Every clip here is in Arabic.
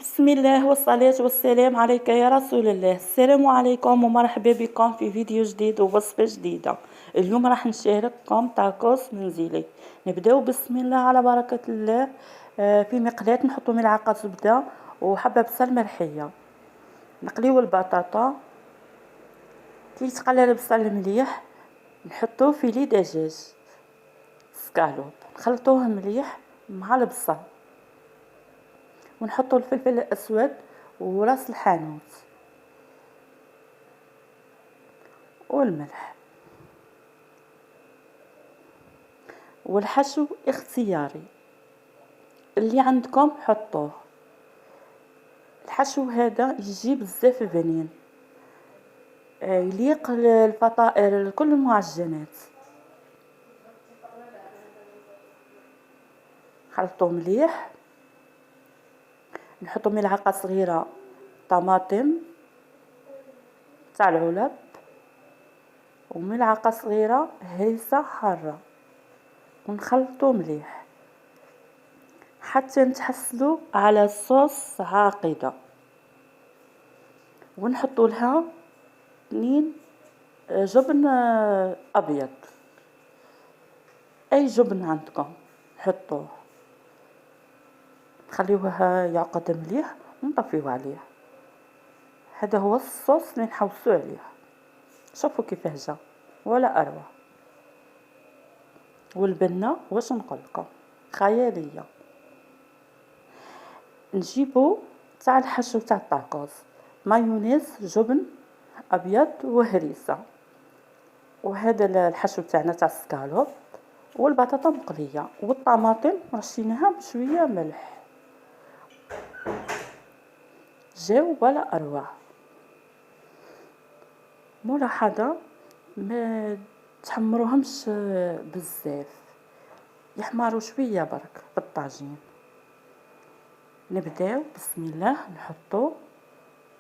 بسم الله والصلاة والسلام عليك يا رسول الله. السلام عليكم ومرحبا بكم في فيديو جديد ووصفة جديدة. اليوم راح نشارككم طاكوس منزلي. نبداو بسم الله على بركة الله. في مقلاة نحطو ملعقة زبدة وحبة بصل مرحية. نقليو البطاطا، كي يتقلى البصل مليح نحطو فيلي دجاج سكالوب، نخلطوه مليح مع البصل ونحطو الفلفل الاسود وراس الحانوت والملح، والحشو اختياري اللي عندكم حطوه. الحشو هذا يجي بزاف بنين، يليق للفطائر لكل المعجنات. خلطوه مليح، نحطو ملعقه صغيره طماطم تاع العلب وملعقه صغيره هريسه حاره، ونخلطو مليح حتى نتحصلوا على صوص عاقده، ونحطوا لها 2 جبن ابيض، اي جبن عندكم حطوه، خليوه يعقد مليح ونطفيوه عليه. هذا هو الصوص اللي نحوسو عليه. شوفوا كيفاه جا ولا اروع. والبنه واش نقول لكم خياليه. نجيبو تاع الحشو تاع الطاكوس، مايونيز جبن ابيض وهريسه، وهذا الحشو تاعنا تاع السكالوب، والبطاطا مقليه والطماطم رشيناها بشويه ملح. جاو ولا اروع. ملاحظه ما تحمروهمش بزاف، يحمروا شويه برك بالطاجين. نبداو بسم الله نحطو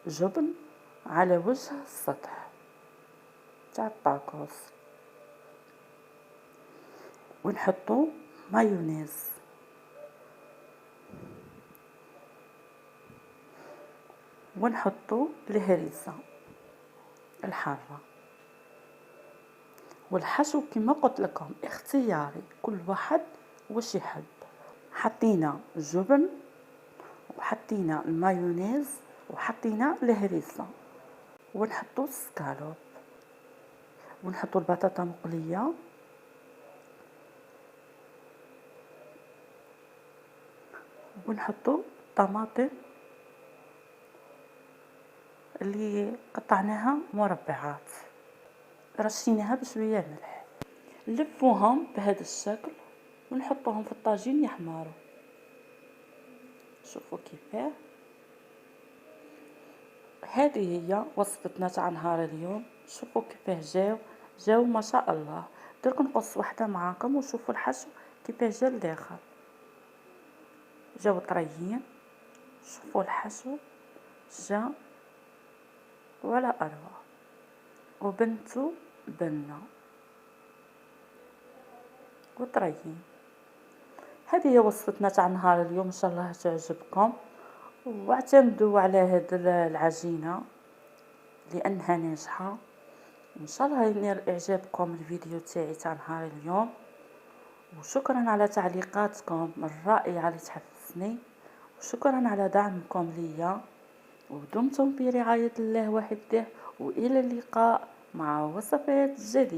جبن على وجه السطح تاع الطاكوس، ونحطو مايونيز، ونحطو الهريسه الحاره، والحشو كما قلت لكم اختياري، كل واحد واش يحب. حطينا الجبن وحطينا المايونيز وحطينا الهريسه، ونحطو السكالوب، ونحطو البطاطا مقليه، ونحطو طماطم اللي قطعناها مربعات رشيناها بشويه ملح. نلفوهم بهذا الشكل ونحطوهم في الطاجين يحمروا. شوفوا كيفاه. هذه هي وصفتنا تاع نهار اليوم. شوفوا كيفاه جاو ما شاء الله. درك نقص واحده معاكم وشوفوا الحشو كيفاه جا لداخل، جاو طريين. شوفوا الحشو جا ولا اروع، وبنتو بنه وطريين. هذه هي وصفتنا تاع نهار اليوم، ان شاء الله تعجبكم، واعتمدوا على هاد العجينه لانها ناجحه. ان شاء الله ينال اعجابكم الفيديو تاعي تاع نهار اليوم، وشكرا على تعليقاتكم الرائعه اللي تحفزني، وشكرا على دعمكم ليا، ودمتم في رعايه الله وحده، والى اللقاء مع وصفات جديده.